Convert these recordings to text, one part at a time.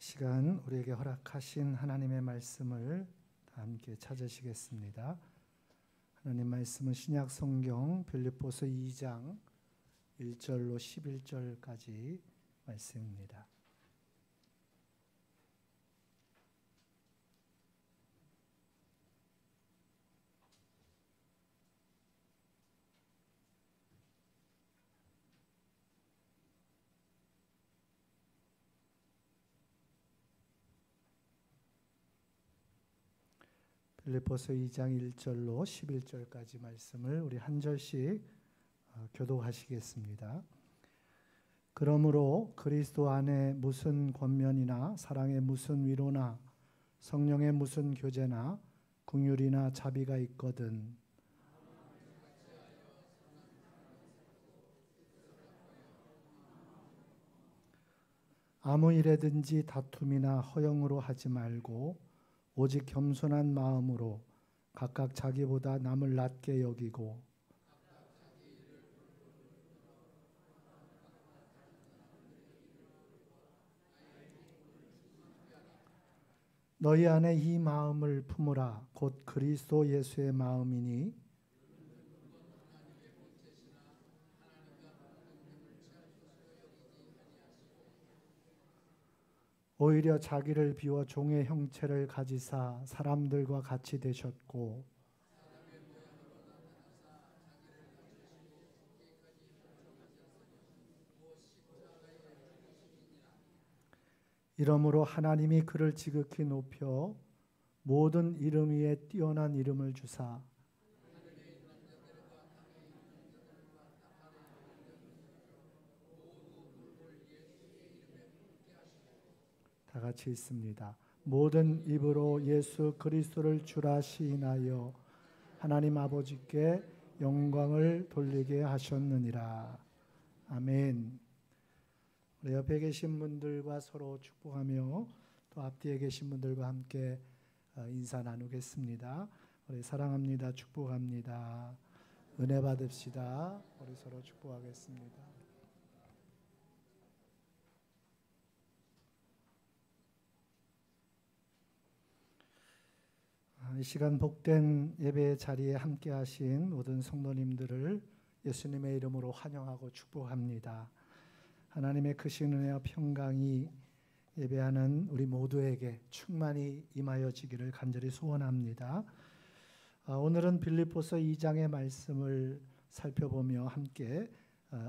시간 우리에게 허락하신 하나님의 말씀을 함께 찾으시겠습니다. 하나님 말씀은 신약 성경 빌립보서 2장 1절로 11절까지 말씀입니다. 빌립보서 2장 1절로 11절까지 말씀을 우리 한 절씩 교독하시겠습니다. 그러므로 그리스도 안에 무슨 권면이나 사랑의 무슨 위로나 성령의 무슨 교제나 긍휼이나 자비가 있거든 아무 일에든지 다툼이나 허영으로 하지 말고 오직 겸손한 마음으로 각각 자기보다 남을 낮게 여기고 너희 안에 이 마음을 품으라. 곧 그리스도 예수의 마음이니 오히려 자기를 비워 종의 형체를 가지사 사람들과 같이 되셨고 이러므로 하나님이 그를 지극히 높여 모든 이름 위에 뛰어난 이름을 주사 다 같이 읽습니다. 모든 입으로 예수 그리스도를 주라 시인하여 하나님 아버지께 영광을 돌리게 하셨느니라. 아멘. 우리 옆에 계신 분들과 서로 축복하며 또 앞뒤에 계신 분들과 함께 인사 나누겠습니다. 우리 사랑합니다. 축복합니다. 은혜 받읍시다. 우리 서로 축복하겠습니다. 이 시간 복된 예배의 자리에 함께 하신 모든 성도님들을 예수님의 이름으로 환영하고 축복합니다. 하나님의 크신 은혜와 평강이 예배하는 우리 모두에게 충만히 임하여지기를 간절히 소원합니다. 오늘은 빌립보서 2장의 말씀을 살펴보며 함께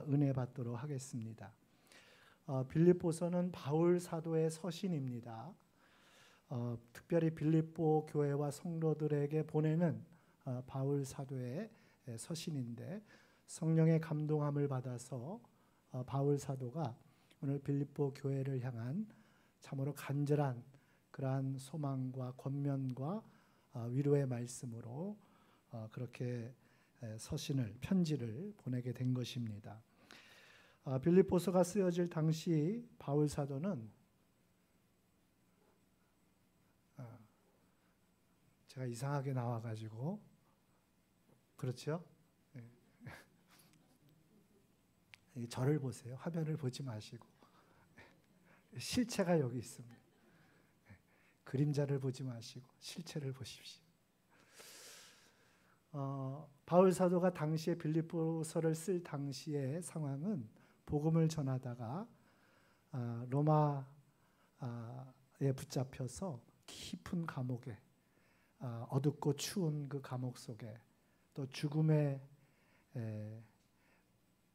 은혜 받도록 하겠습니다. 빌립보서는 바울 사도의 서신입니다. 특별히 빌립보 교회와 성도들에게 보내는 바울 사도의 서신인데 성령의 감동함을 받아서 바울 사도가 오늘 빌립보 교회를 향한 참으로 간절한 그러한 소망과 권면과 위로의 말씀으로 그렇게 서신을 편지를 보내게 된 것입니다. 빌립보서가 쓰여질 당시 바울 사도는 제가 이상하게 나와가지고 그렇죠? 네. 저를 보세요. 화면을 보지 마시고 실체가 여기 있습니다. 그림자를 보지 마시고 실체를 보십시오. 바울 사도가 당시에 빌립보서를 쓸 당시의 상황은 복음을 전하다가 로마에 붙잡혀서 깊은 감옥에 어둡고 추운 그 감옥 속에 또 죽음의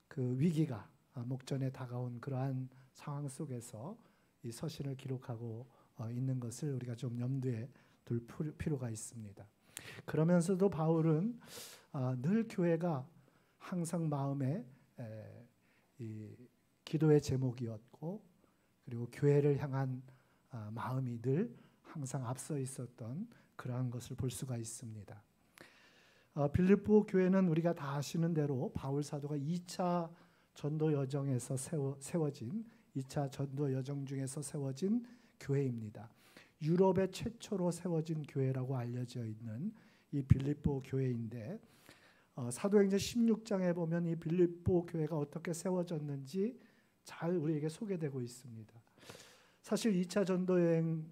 그 위기가 목전에 다가온 그러한 상황 속에서 이 서신을 기록하고 있는 것을 우리가 좀 염두에 둘 필요가 있습니다. 그러면서도 바울은 늘 교회가 항상 마음에 이 기도의 제목이었고 그리고 교회를 향한 마음이 늘 항상 앞서 있었던 그러한 것을 볼 수가 있습니다. 빌립보 교회는 우리가 다 아시는 대로 바울 사도가 2차 전도 여정에서 세워진 2차 전도 여정 중에서 세워진 교회입니다. 유럽의 최초로 세워진 교회라고 알려져 있는 이 빌립보 교회인데 사도행전 16장에 보면 이 빌립보 교회가 어떻게 세워졌는지 잘 우리에게 소개되고 있습니다. 사실 2차 전도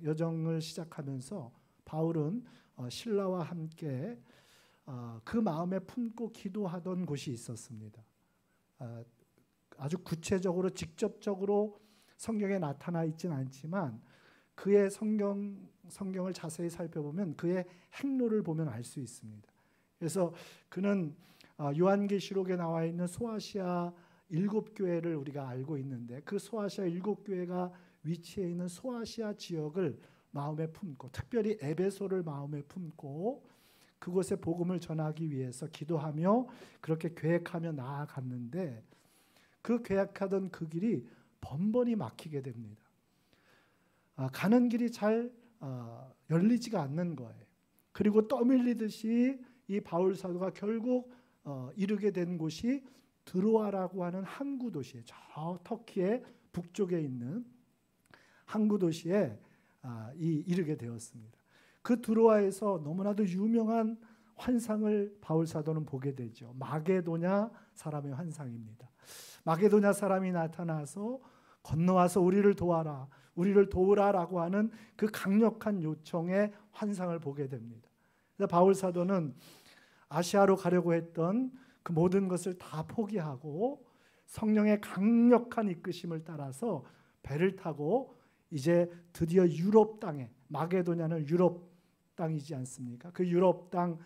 여정을 시작하면서 바울은 신라와 함께 그 마음에 품고 기도하던 곳이 있었습니다. 아주 구체적으로 직접적으로 성경에 나타나 있지는 않지만 그의 성경을 자세히 살펴보면 그의 행로를 보면 알 수 있습니다. 그래서 그는 요한계시록에 나와 있는 소아시아 7교회를 우리가 알고 있는데 그 소아시아 7교회가 위치해 있는 소아시아 지역을 마음에 품고 특별히 에베소를 마음에 품고 그곳에 복음을 전하기 위해서 기도하며 그렇게 계획하며 나아갔는데 그 계획하던 그 길이 번번이 막히게 됩니다. 가는 길이 잘 열리지가 않는 거예요. 그리고 떠밀리듯이 이 바울 사도가 결국 이르게 된 곳이 드로아라고 하는 항구 도시에 저 터키의 북쪽에 있는 항구 도시에 이르게 되었습니다. 그 드로아에서 너무나도 유명한 환상을 바울 사도는 보게 되죠. 마게도냐 사람의 환상입니다. 마게도냐 사람이 나타나서 건너와서 우리를 도와라, 우리를 도우라라고 하는 그 강력한 요청의 환상을 보게 됩니다. 그래서 바울 사도는 아시아로 가려고 했던 그 모든 것을 다 포기하고 성령의 강력한 이끄심을 따라서 배를 타고 이제 드디어 유럽 땅에, 마게도냐는 유럽 땅이지 않습니까? 그 유럽 땅,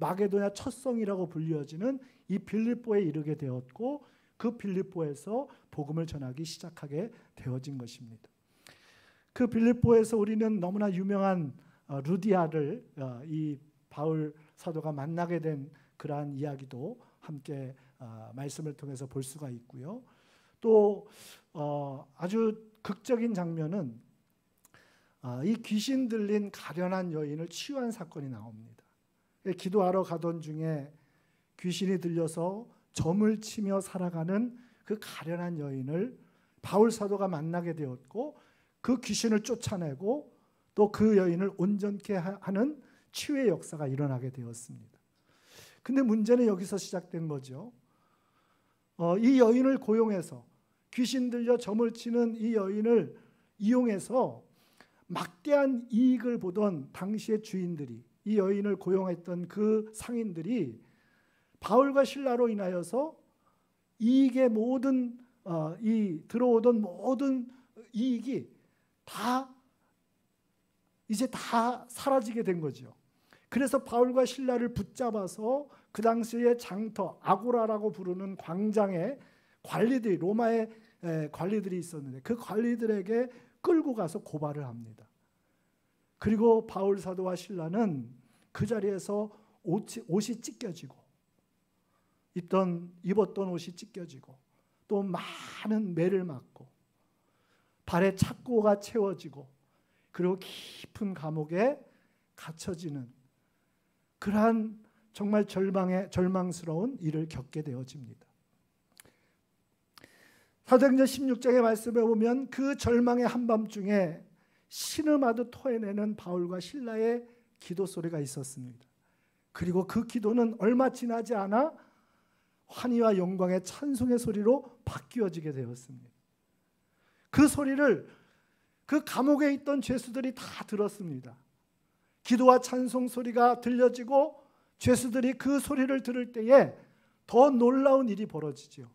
마게도냐 첫성이라고 불려지는 이 빌립보에 이르게 되었고 그 빌립보에서 복음을 전하기 시작하게 되어진 것입니다. 그 빌립보에서 우리는 너무나 유명한 루디아를 이 바울 사도가 만나게 된 그러한 이야기도 함께 말씀을 통해서 볼 수가 있고요. 또 아주 극적인 장면은 이 귀신 들린 가련한 여인을 치유한 사건이 나옵니다. 기도하러 가던 중에 귀신이 들려서 점을 치며 살아가는 그 가련한 여인을 바울 사도가 만나게 되었고 그 귀신을 쫓아내고 또 그 여인을 온전케 하는 치유의 역사가 일어나게 되었습니다. 근데 문제는 여기서 시작된 거죠. 이 여인을 고용해서 귀신 들려 점을 치는 이 여인을 이용해서 막대한 이익을 보던 당시의 주인들이, 이 여인을 고용했던 그 상인들이 바울과 신라로 인하여서 이익의 모든 이 들어오던 모든 이익이 이제 다 사라지게 된 거죠. 그래서 바울과 신라를 붙잡아서 그 당시의 장터 아고라라고 부르는 광장에 관리들이, 로마의 관리들이 있었는데 그 관리들에게 끌고 가서 고발을 합니다. 그리고 바울 사도와 신라는 그 자리에서 옷이 찢겨지고 입었던 옷이 찢겨지고 또 많은 매를 맞고 발에 착고가 채워지고 그리고 깊은 감옥에 갇혀지는 그러한 정말 절망스러운 일을 겪게 되어집니다. 사도행전 16장의 말씀에 보면 그 절망의 한밤중에 신음하듯 토해내는 바울과 신라의 기도 소리가 있었습니다. 그리고 그 기도는 얼마 지나지 않아 환희와 영광의 찬송의 소리로 바뀌어지게 되었습니다. 그 소리를 그 감옥에 있던 죄수들이 다 들었습니다. 기도와 찬송 소리가 들려지고 죄수들이 그 소리를 들을 때에 더 놀라운 일이 벌어지죠.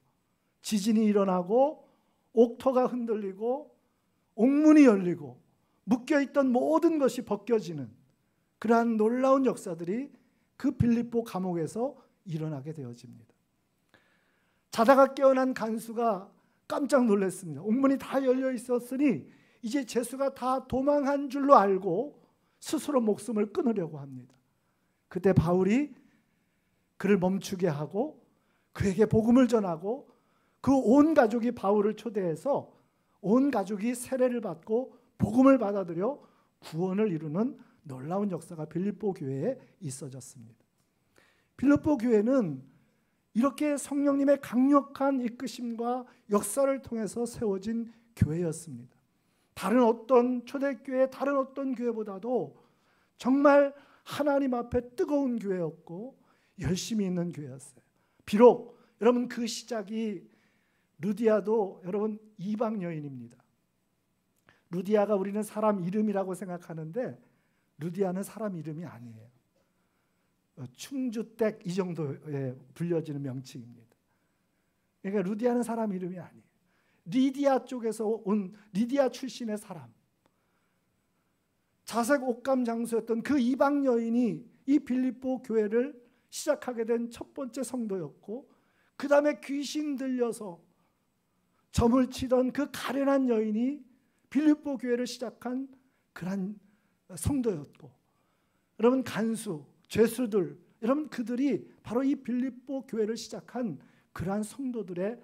지진이 일어나고 옥토가 흔들리고 옥문이 열리고 묶여있던 모든 것이 벗겨지는 그러한 놀라운 역사들이 그 빌립보 감옥에서 일어나게 되어집니다. 자다가 깨어난 간수가 깜짝 놀랐습니다. 옥문이 다 열려 있었으니 이제 죄수가 다 도망한 줄로 알고 스스로 목숨을 끊으려고 합니다. 그때 바울이 그를 멈추게 하고 그에게 복음을 전하고 그 온 가족이 바울을 초대해서 온 가족이 세례를 받고 복음을 받아들여 구원을 이루는 놀라운 역사가 빌립보 교회에 있어졌습니다. 빌립보 교회는 이렇게 성령님의 강력한 이끄심과 역사를 통해서 세워진 교회였습니다. 다른 어떤 초대교회, 다른 어떤 교회보다도 정말 하나님 앞에 뜨거운 교회였고 열심히 있는 교회였어요. 비록 여러분 그 시작이 루디아도 여러분 이방 여인입니다. 루디아가 우리는 사람 이름이라고 생각하는데 루디아는 사람 이름이 아니에요. 충주댁 이 정도에 불려지는 명칭입니다. 그러니까 루디아는 사람 이름이 아니에요. 리디아 쪽에서 온 리디아 출신의 사람, 자색 옥감 장수였던 그 이방 여인이 이 빌립보 교회를 시작하게 된 첫 번째 성도였고, 그 다음에 귀신 들려서 점을 치던 그 가련한 여인이 빌립보 교회를 시작한 그런 성도였고, 여러분 간수, 죄수들, 여러분 그들이 바로 이 빌립보 교회를 시작한 그러한 성도들의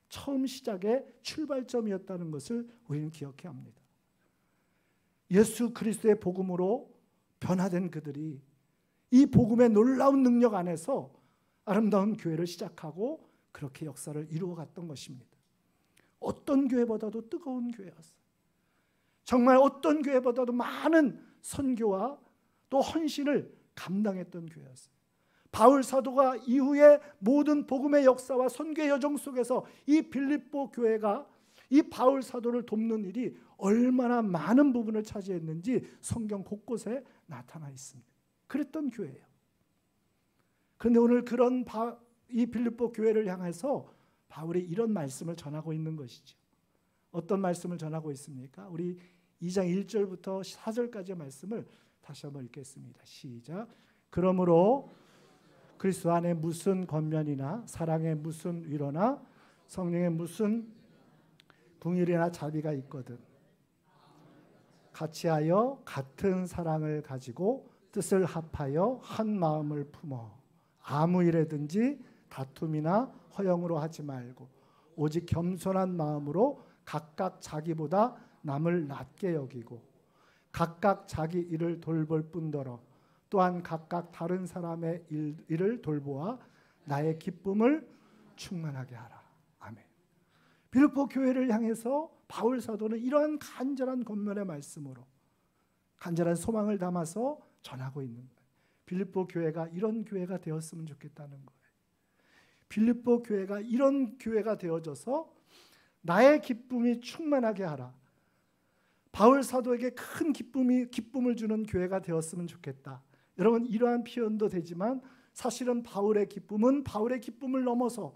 처음 시작의 출발점이었다는 것을 우리는 기억해야 합니다. 예수 그리스도의 복음으로 변화된 그들이 이 복음의 놀라운 능력 안에서 아름다운 교회를 시작하고 그렇게 역사를 이루어갔던 것입니다. 어떤 교회보다도 뜨거운 교회였어요. 정말 어떤 교회보다도 많은 선교와 또 헌신을 감당했던 교회였어요. 바울 사도가 이후에 모든 복음의 역사와 선교의 여정 속에서 이 빌립보 교회가 이 바울 사도를 돕는 일이 얼마나 많은 부분을 차지했는지 성경 곳곳에 나타나 있습니다. 그랬던 교회예요. 그런데 오늘 그런 이 빌립보 교회를 향해서 바울이 이런 말씀을 전하고 있는 것이죠. 어떤 말씀을 전하고 있습니까? 우리 2장 1절부터 4절까지의 말씀을 다시 한번 읽겠습니다. 시작. 그러므로 그리스도 안에 무슨 권면이나 사랑에 무슨 위로나 성령에 무슨 긍휼이나 자비가 있거든 같이하여 같은 사랑을 가지고 뜻을 합하여 한 마음을 품어 아무 일에든지 다툼이나 허영으로 하지 말고 오직 겸손한 마음으로 각각 자기보다 남을 낮게 여기고 각각 자기 일을 돌볼 뿐더러 또한 각각 다른 사람의 일을 돌보아 나의 기쁨을 충만하게 하라. 아멘. 빌립보 교회를 향해서 바울 사도는 이러한 간절한 권면의 말씀으로 간절한 소망을 담아서 전하고 있는 거예요. 빌립보 교회가 이런 교회가 되었으면 좋겠다는 거예요. 빌립보 교회가 이런 교회가 되어져서 나의 기쁨이 충만하게 하라. 바울 사도에게 큰 기쁨을 주는 교회가 되었으면 좋겠다. 여러분 이러한 표현도 되지만 사실은 바울의 기쁨은 바울의 기쁨을 넘어서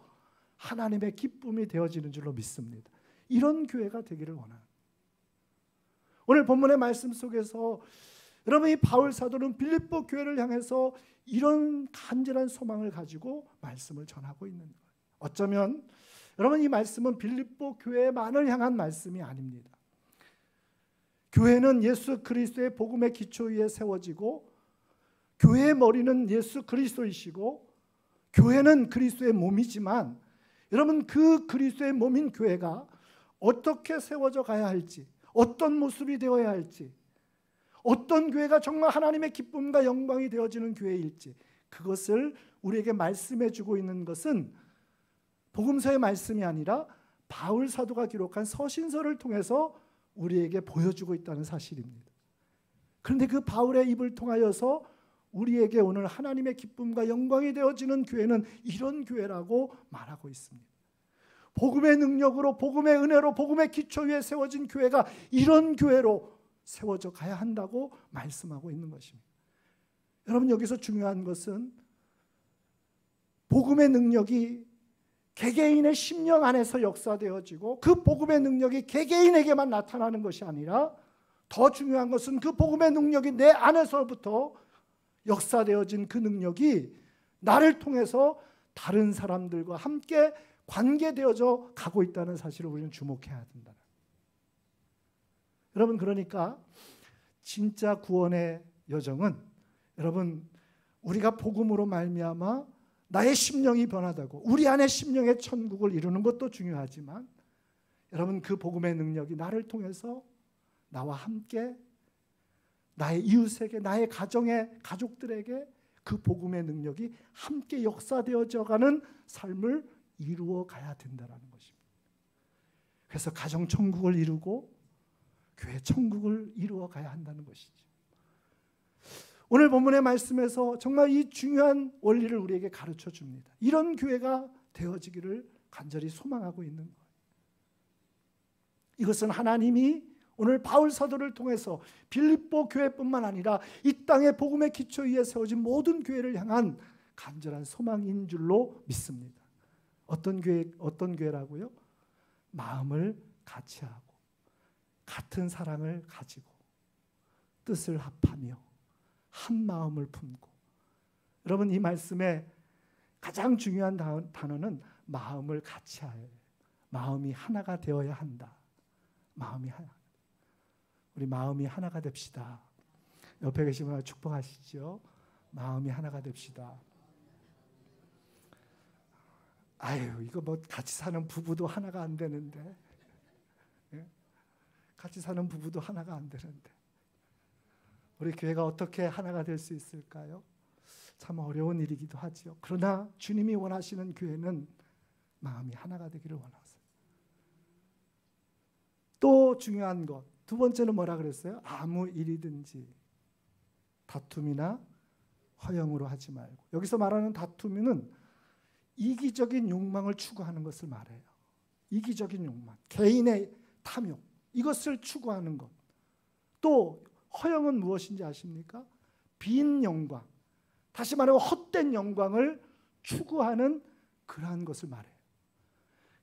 하나님의 기쁨이 되어지는 줄로 믿습니다. 이런 교회가 되기를 원합니다. 오늘 본문의 말씀 속에서 여러분 이 바울 사도는 빌립보 교회를 향해서 이런 간절한 소망을 가지고 말씀을 전하고 있는 거예요. 어쩌면 여러분 이 말씀은 빌립보 교회만을 향한 말씀이 아닙니다. 교회는 예수 그리스도의 복음의 기초 위에 세워지고 교회의 머리는 예수 그리스도이시고 교회는 그리스도의 몸이지만 여러분 그 그리스도의 몸인 교회가 어떻게 세워져 가야 할지 어떤 모습이 되어야 할지 어떤 교회가 정말 하나님의 기쁨과 영광이 되어지는 교회일지 그것을 우리에게 말씀해 주고 있는 것은 복음서의 말씀이 아니라 바울 사도가 기록한 서신서를 통해서 우리에게 보여주고 있다는 사실입니다. 그런데 그 바울의 입을 통하여서 우리에게 오늘 하나님의 기쁨과 영광이 되어지는 교회는 이런 교회라고 말하고 있습니다. 복음의 능력으로 복음의 은혜로 복음의 기초 위에 세워진 교회가 이런 교회로 세워져 가야 한다고 말씀하고 있는 것입니다. 여러분 여기서 중요한 것은 복음의 능력이 개개인의 심령 안에서 역사되어지고 그 복음의 능력이 개개인에게만 나타나는 것이 아니라 더 중요한 것은 그 복음의 능력이 내 안에서부터 역사되어진 그 능력이 나를 통해서 다른 사람들과 함께 관계되어져 가고 있다는 사실을 우리는 주목해야 된다. 여러분 그러니까 진짜 구원의 여정은 여러분 우리가 복음으로 말미암아 나의 심령이 변화되고 우리 안에 심령의 천국을 이루는 것도 중요하지만 여러분 그 복음의 능력이 나를 통해서 나와 함께 나의 이웃에게 나의 가족들에게 그 복음의 능력이 함께 역사되어져 가는 삶을 이루어 가야 된다는 것입니다. 그래서 가정 천국을 이루고 교회 천국을 이루어 가야 한다는 것이죠. 오늘 본문의 말씀에서 정말 이 중요한 원리를 우리에게 가르쳐 줍니다. 이런 교회가 되어지기를 간절히 소망하고 있는 거예요. 이것은 하나님이 오늘 바울 사도를 통해서 빌립보 교회뿐만 아니라 이 땅의 복음의 기초 위에 세워진 모든 교회를 향한 간절한 소망인 줄로 믿습니다. 어떤 교회라고요? 마음을 같이 하고 같은 사랑을 가지고 뜻을 합하며 한 마음을 품고. 여러분, 이 말씀에 가장 중요한 단어는 마음을 같이 하여요. 마음이 하나가 되어야 한다. 마음이 하나. 우리 마음이 하나가 됩시다. 옆에 계신 분을 축복하시죠. 마음이 하나가 됩시다. 아유, 이거 뭐 같이 사는 부부도 하나가 안 되는데. 예? 같이 사는 부부도 하나가 안 되는데. 우리 교회가 어떻게 하나가 될 수 있을까요? 참 어려운 일이기도 하죠. 그러나 주님이 원하시는 교회는 마음이 하나가 되기를 원하세요. 또 중요한 것, 두 번째는 뭐라 그랬어요? 아무 일이든지 다툼이나 허영으로 하지 말고. 여기서 말하는 다툼은 이기적인 욕망을 추구하는 것을 말해요. 이기적인 욕망, 개인의 탐욕, 이것을 추구하는 것. 또 허영은 무엇인지 아십니까? 빈 영광, 다시 말하면 헛된 영광을 추구하는 그러한 것을 말해요.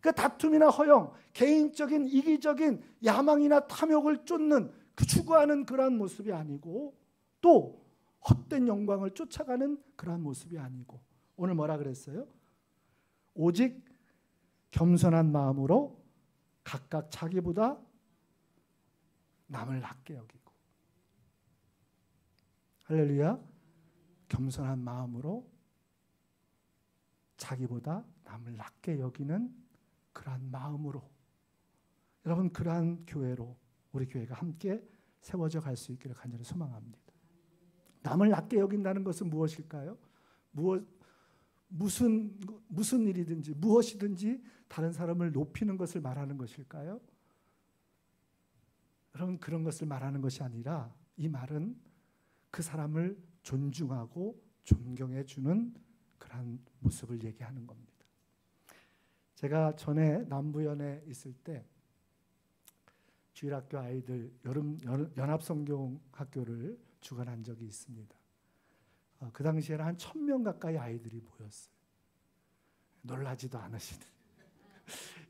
그 다툼이나 허영, 개인적인 이기적인 야망이나 탐욕을 쫓는 그 추구하는 그러한 모습이 아니고, 또 헛된 영광을 쫓아가는 그러한 모습이 아니고, 오늘 뭐라 그랬어요? 오직 겸손한 마음으로 각각 자기보다 남을 낮게 여기고. 할렐루야. 겸손한 마음으로 자기보다 남을 낮게 여기는 그러한 마음으로, 여러분, 그러한 교회로 우리 교회가 함께 세워져 갈 수 있기를 간절히 소망합니다. 남을 낮게 여긴다는 것은 무엇일까요? 무슨 일이든지 무엇이든지 다른 사람을 높이는 것을 말하는 것일까요? 여러분, 그런 것을 말하는 것이 아니라 이 말은 그 사람을 존중하고 존경해 주는 그런 모습을 얘기하는 겁니다. 제가 전에 남부연에 있을 때 주일학교 아이들 연합성경학교를 주관한 적이 있습니다. 그 당시에는 한 1000명 가까이 아이들이 모였어요. 놀라지도 않으시는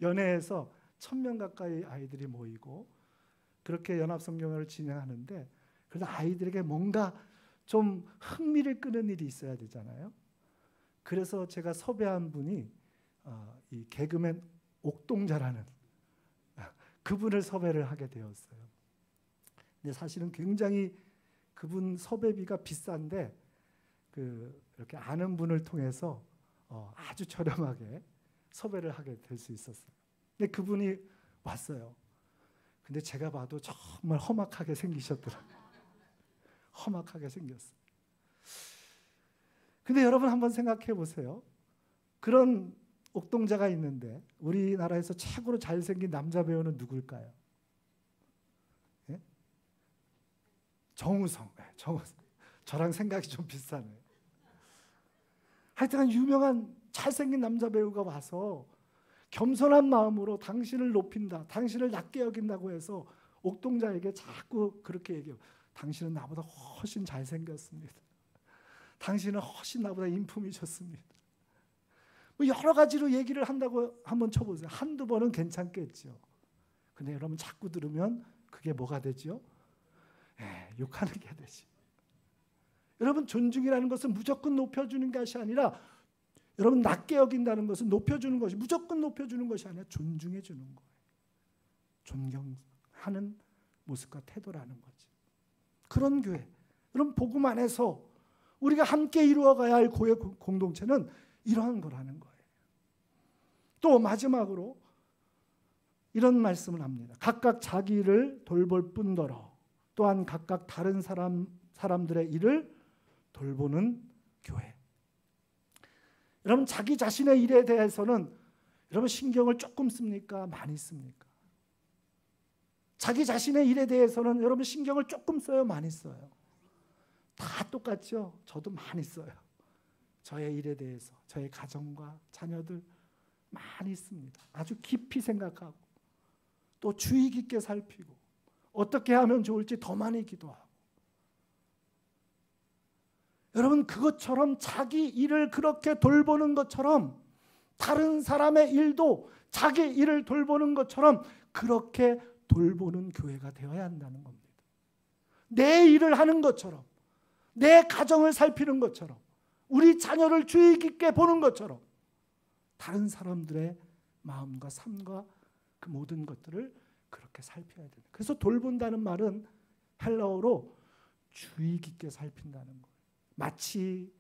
연회에서 1000명 가까이 아이들이 모이고 그렇게 연합성경을 진행하는데, 그래서 아이들에게 뭔가 좀 흥미를 끄는 일이 있어야 되잖아요. 그래서 제가 섭외한 분이 이 개그맨 옥동자라는 그분을 섭외를 하게 되었어요. 근데 사실은 굉장히 그분 섭외비가 비싼데 이렇게 아는 분을 통해서 아주 저렴하게 섭외를 하게 될 수 있었어요. 근데 그분이 왔어요. 근데 제가 봐도 정말 험악하게 생기셨더라고요. 험악하게 생겼어요. 근데 여러분 한번 생각해 보세요. 그런 옥동자가 있는데 우리나라에서 최고로 잘생긴 남자 배우는 누굴까요? 예? 정우성. 정우성. 저랑 생각이 좀 비슷하네요. 하여튼 유명한 잘생긴 남자 배우가 와서 겸손한 마음으로 당신을 높인다, 당신을 낮게 여긴다고 해서 옥동자에게 자꾸 그렇게 얘기해요. 당신은 나보다 훨씬 잘생겼습니다. 당신은 훨씬 나보다 인품이 좋습니다. 뭐 여러 가지로 얘기를 한다고 한번 쳐보세요. 한두 번은 괜찮겠죠. 근데 여러분 자꾸 들으면 그게 뭐가 되죠? 욕하는 게 되지. 여러분, 존중이라는 것은 무조건 높여주는 것이 아니라, 여러분 낮게 여긴다는 것은 높여주는 것이, 무조건 높여주는 것이 아니라 존중해 주는 거예요. 존경하는 모습과 태도라는 거지. 그런 교회, 여러분 복음 안에서 우리가 함께 이루어가야 할 교회 공동체는 이러한 거라는 거예요. 또 마지막으로 이런 말씀을 합니다. 각각 자기 일을 돌볼 뿐더러 또한 각각 다른 사람들의 일을 돌보는 교회. 여러분, 자기 자신의 일에 대해서는 여러분 신경을 조금 씁니까? 많이 씁니까? 자기 자신의 일에 대해서는 여러분 신경을 조금 써요? 많이 써요? 다 똑같죠? 저도 많이 써요. 저의 일에 대해서, 저의 가정과 자녀들 많이 씁니다. 아주 깊이 생각하고 또 주의 깊게 살피고 어떻게 하면 좋을지 더 많이 기도하고. 여러분, 그것처럼 자기 일을 그렇게 돌보는 것처럼 다른 사람의 일도 자기 일을 돌보는 것처럼 그렇게 돌보는 교회가 되어야 한다는 겁니다. 내 일을 하는 것처럼, 내 가정을 살피는 것처럼, 우리 자녀를 주의 깊게 보는 것처럼 다른 사람들의 마음과 삶과 그 모든 것들을 그렇게 살펴야 됩니다. 그래서 돌본다는 말은 헬라어로 주의 깊게 살핀다는 거예요. 마치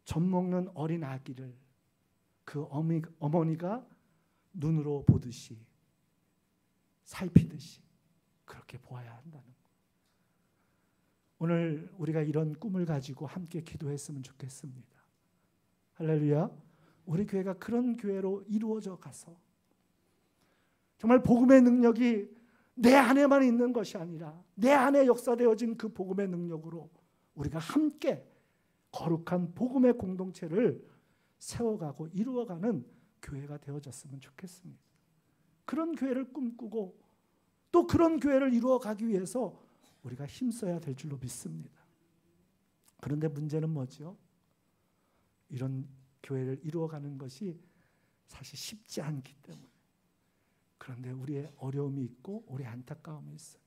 젖 먹는 어린 아기를 그 어머니가 눈으로 보듯이, 살피듯이 그렇게 보아야 한다는 거예요. 오늘 우리가 이런 꿈을 가지고 함께 기도했으면 좋겠습니다. 할렐루야. 우리 교회가 그런 교회로 이루어져 가서 정말 복음의 능력이 내 안에만 있는 것이 아니라 내 안에 역사되어진 그 복음의 능력으로 우리가 함께 거룩한 복음의 공동체를 세워가고 이루어가는 교회가 되어졌으면 좋겠습니다. 그런 교회를 꿈꾸고 또 그런 교회를 이루어가기 위해서 우리가 힘써야 될 줄로 믿습니다. 그런데 문제는 뭐죠? 이런 교회를 이루어가는 것이 사실 쉽지 않기 때문에. 그런데 우리의 어려움이 있고 우리의 안타까움이 있어요.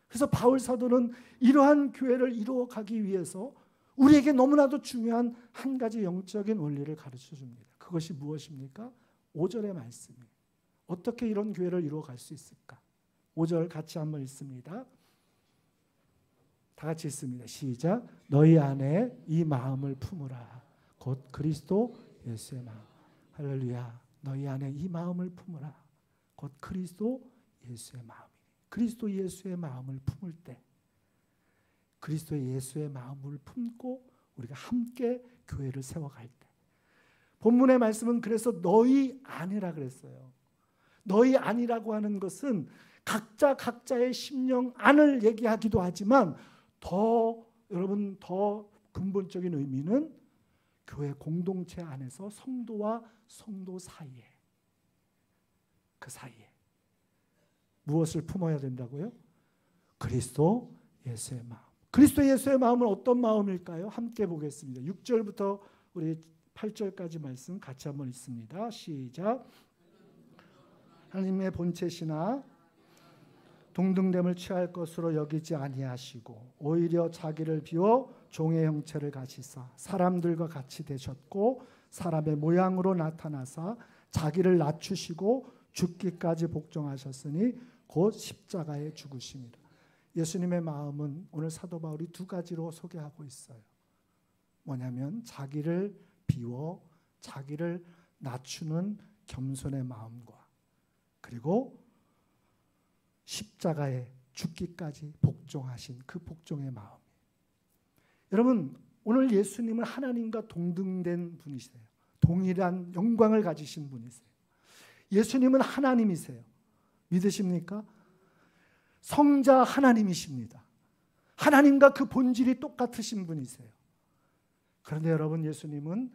그래서 바울 사도는 이러한 교회를 이루어가기 위해서 우리에게 너무나도 중요한 한 가지 영적인 원리를 가르쳐 줍니다. 그것이 무엇입니까? 5절의 말씀이에요. 어떻게 이런 교회를 이루어갈 수 있을까? 5절 같이 한번 읽습니다. 다 같이 읽습니다. 시작. 너희 안에 이 마음을 품으라. 곧 그리스도 예수의 마음. 할렐루야. 너희 안에 이 마음을 품으라. 곧 그리스도 예수의 마음. 그리스도 예수의 마음을 품을 때, 그리스도 예수의 마음을 품고 우리가 함께 교회를 세워갈 때, 본문의 말씀은 그래서 너희 안이라 그랬어요. 너희 안이라고 하는 것은 각자 각자의 심령 안을 얘기하기도 하지만 여러분 더 근본적인 의미는 교회 공동체 안에서 성도와 성도 사이에, 그 사이에 무엇을 품어야 된다고요? 그리스도 예수의 마음. 그리스도 예수의 마음은 어떤 마음일까요? 함께 보겠습니다. 6절부터 우리 8절까지 말씀 같이 한번 읽습니다. 시작. 하나님의 본체시나 동등됨을 취할 것으로 여기지 아니하시고 오히려 자기를 비워 종의 형체를 가지사 사람들과 같이 되셨고 사람의 모양으로 나타나사 자기를 낮추시고 죽기까지 복종하셨으니 곧 십자가에 죽으심이라. 예수님의 마음은 오늘 사도 바울이 두 가지로 소개하고 있어요. 뭐냐면 자기를 비워 자기를 낮추는 겸손의 마음과 그리고 십자가에 죽기까지 복종하신 그 복종의 마음. 여러분, 오늘 예수님은 하나님과 동등된 분이세요. 동일한 영광을 가지신 분이세요. 예수님은 하나님이세요. 믿으십니까? 성자 하나님이십니다. 하나님과 그 본질이 똑같으신 분이세요. 그런데 여러분, 예수님은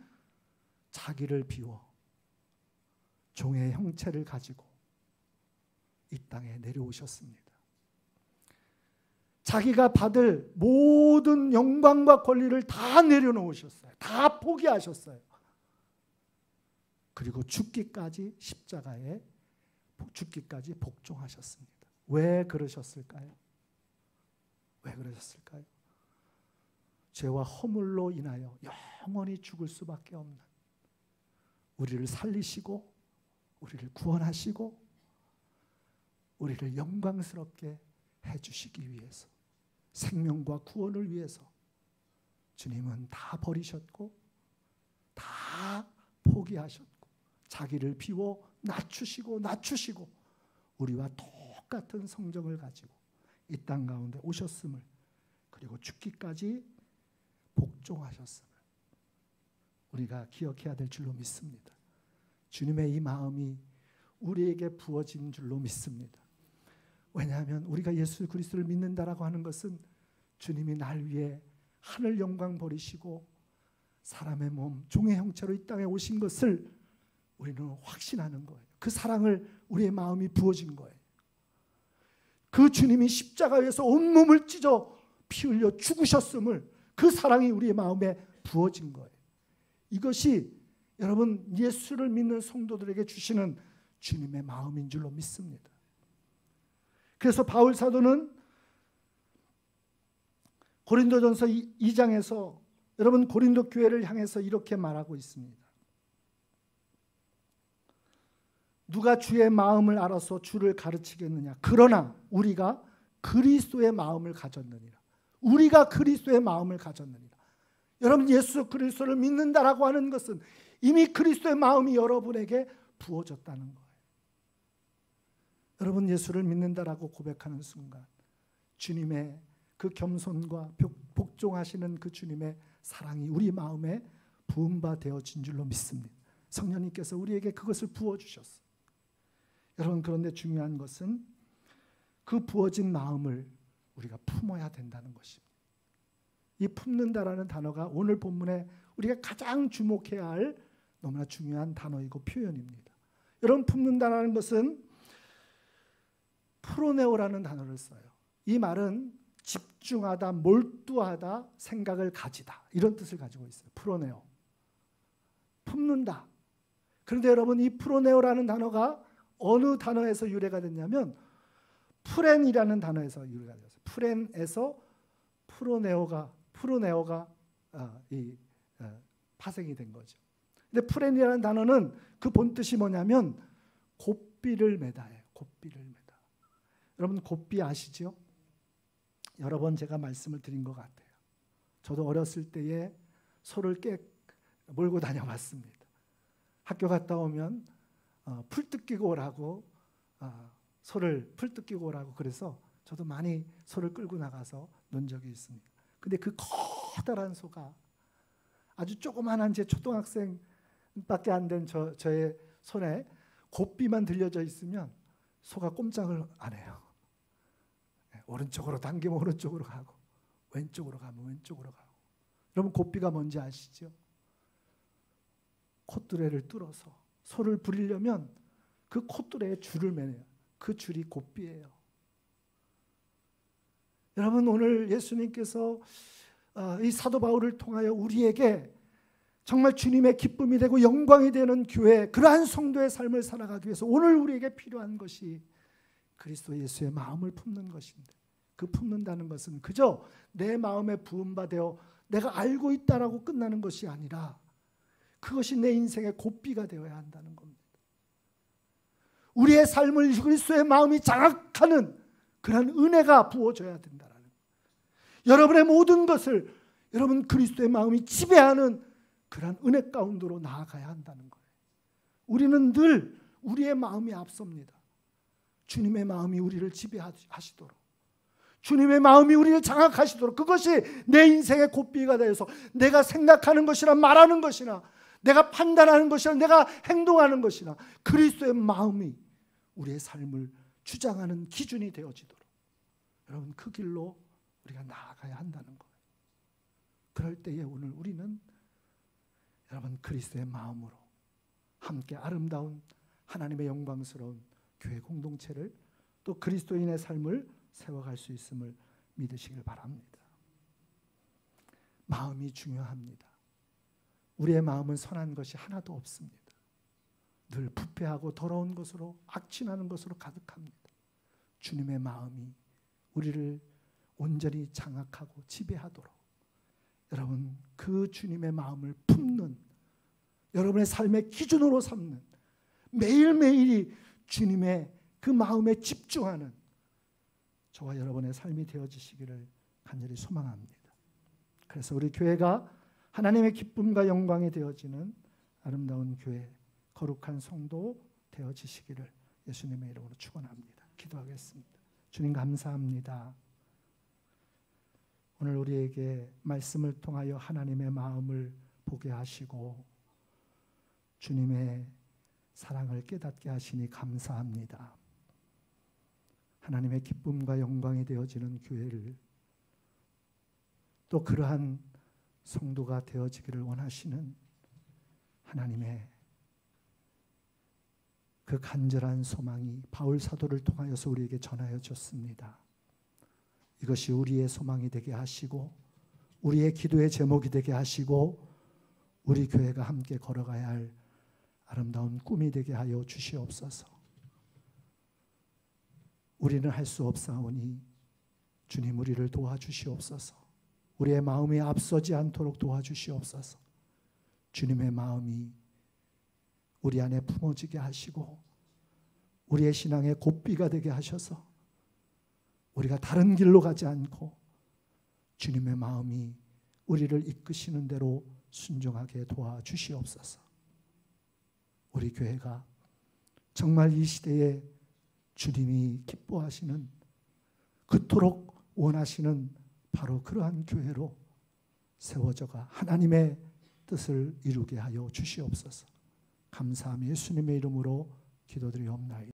자기를 비워 종의 형체를 가지고 이 땅에 내려오셨습니다. 자기가 받을 모든 영광과 권리를 다 내려놓으셨어요. 다 포기하셨어요. 그리고 죽기까지 십자가에 죽기까지 복종하셨습니다. 왜 그러셨을까요? 왜 그러셨을까요? 죄와 허물로 인하여 영원히 죽을 수밖에 없는 우리를 살리시고 우리를 구원하시고 우리를 영광스럽게 해주시기 위해서, 생명과 구원을 위해서 주님은 다 버리셨고 다 포기하셨고 자기를 비워 낮추시고 우리와 똑같은 성정을 가지고 이 땅 가운데 오셨음을, 그리고 죽기까지 복종하셨음을 우리가 기억해야 될 줄로 믿습니다. 주님의 이 마음이 우리에게 부어진 줄로 믿습니다. 왜냐하면 우리가 예수 그리스도를 믿는다라고 하는 것은 주님이 날 위해 하늘 영광 버리시고 사람의 몸, 종의 형체로 이 땅에 오신 것을 우리는 확신하는 거예요. 그 사랑을 우리의 마음이 부어진 거예요. 그 주님이 십자가에서 온몸을 찢어 피 흘려 죽으셨음을, 그 사랑이 우리의 마음에 부어진 거예요. 이것이 여러분 예수를 믿는 성도들에게 주시는 주님의 마음인 줄로 믿습니다. 그래서 바울 사도는 고린도전서 2장에서 여러분 고린도 교회를 향해서 이렇게 말하고 있습니다. 누가 주의 마음을 알아서 주를 가르치겠느냐? 그러나 우리가 그리스도의 마음을 가졌느니라. 우리가 그리스도의 마음을 가졌느니라. 여러분 예수 그리스도를 믿는다라고 하는 것은 이미 그리스도의 마음이 여러분에게 부어졌다는 거예요. 여러분 예수를 믿는다라고 고백하는 순간 주님의 그 겸손과 복종하시는 그 주님의 사랑이 우리 마음에 부은 바 되어진 줄로 믿습니다. 성령님께서 우리에게 그것을 부어주셨어요. 여러분 그런데 중요한 것은 그 부어진 마음을 우리가 품어야 된다는 것입니다. 이 품는다라는 단어가 오늘 본문에 우리가 가장 주목해야 할 너무나 중요한 단어이고 표현입니다. 여러분 품는다라는 것은 프로네오라는 단어를 써요. 이 말은 집중하다, 몰두하다, 생각을 가지다 이런 뜻을 가지고 있어요. 프로네오, 품는다. 그런데 여러분 이 프로네오라는 단어가 어느 단어에서 유래가 됐냐면 프렌이라는 단어에서 유래가 됐어요. 프렌에서 프로네오가 파생이 된 거죠. 근데 프렌이라는 단어는 그 본뜻이 뭐냐면 곱비를 매다예요. 곱비를 매다. 여러분 곱비 아시죠? 여러 번 제가 말씀을 드린 것 같아요. 저도 어렸을 때에 소를 몰고 다녀봤습니다. 학교 갔다 오면 풀 뜯기고 오라고 소를 풀 뜯기고 오라고 그래서 저도 많이 소를 끌고 나가서 논 적이 있습니다. 근데 그 커다란 소가 아주 조그만한 제 초등학생밖에 안 된 저의 손에 곱비만 들려져 있으면 소가 꼼짝을 안 해요. 오른쪽으로 당기면 오른쪽으로 가고 왼쪽으로 가면 왼쪽으로 가고. 여러분 곱비가 뭔지 아시죠? 콧뚜레를 뚫어서 소를 부리려면 그 콧뚜레에 줄을 매네요. 그 줄이 곱비예요. 여러분 오늘 예수님께서 이 사도 바울을 통하여 우리에게 정말 주님의 기쁨이 되고 영광이 되는 교회, 그러한 성도의 삶을 살아가기 위해서 오늘 우리에게 필요한 것이 그리스도 예수의 마음을 품는 것인데, 그 품는다는 것은 그저 내 마음에 부은 바 되어 내가 알고 있다라고 끝나는 것이 아니라 그것이 내 인생의 곱비가 되어야 한다는 겁니다. 우리의 삶을 그리스도의 마음이 장악하는 그런 은혜가 부어져야 된다라는 거예요. 여러분의 모든 것을 여러분 그리스도의 마음이 지배하는 그런 은혜 가운데로 나아가야 한다는 거예요. 우리는 늘 우리의 마음이 앞섭니다. 주님의 마음이 우리를 지배하시도록, 주님의 마음이 우리를 장악하시도록, 그것이 내 인생의 곱비가 되어서 내가 생각하는 것이나 말하는 것이나 내가 판단하는 것이나 내가 행동하는 것이나 그리스도의 마음이 우리의 삶을 주장하는 기준이 되어지도록 여러분 그 길로 우리가 나아가야 한다는 거예요. 그럴 때에 오늘 우리는 여러분 그리스도의 마음으로 함께 아름다운 하나님의 영광스러운 교회 공동체를 또 그리스도인의 삶을 세워갈 수 있음을 믿으시길 바랍니다. 마음이 중요합니다. 우리의 마음은 선한 것이 하나도 없습니다. 늘 부패하고 더러운 것으로 악취나는 것으로 가득합니다. 주님의 마음이 우리를 온전히 장악하고 지배하도록 여러분 그 주님의 마음을 품는, 여러분의 삶의 기준으로 삼는, 매일매일이 주님의 그 마음에 집중하는 저와 여러분의 삶이 되어지시기를 간절히 소망합니다. 그래서 우리 교회가 하나님의 기쁨과 영광이 되어지는 아름다운 교회, 거룩한 성도 되어지시기를 예수님의 이름으로 축원합니다. 기도하겠습니다. 주님 감사합니다. 오늘 우리에게 말씀을 통하여 하나님의 마음을 보게 하시고 주님의 사랑을 깨닫게 하시니 감사합니다. 하나님의 기쁨과 영광이 되어지는 교회를 또 그러한 성도가 되어지기를 원하시는 하나님의 그 간절한 소망이 바울 사도를 통하여서 우리에게 전하여 줬습니다. 이것이 우리의 소망이 되게 하시고 우리의 기도의 제목이 되게 하시고 우리 교회가 함께 걸어가야 할 아름다운 꿈이 되게 하여 주시옵소서. 우리는 할 수 없사오니 주님 우리를 도와주시옵소서. 우리의 마음이 앞서지 않도록 도와주시옵소서. 주님의 마음이 우리 안에 품어지게 하시고 우리의 신앙의 곱비가 되게 하셔서 우리가 다른 길로 가지 않고 주님의 마음이 우리를 이끄시는 대로 순종하게 도와주시옵소서. 우리 교회가 정말 이 시대에 주님이 기뻐하시는 그토록 원하시는 바로 그러한 교회로 세워져가 하나님의 뜻을 이루게 하여 주시옵소서. 감사하며 예수님의 이름으로 기도드리옵나이다.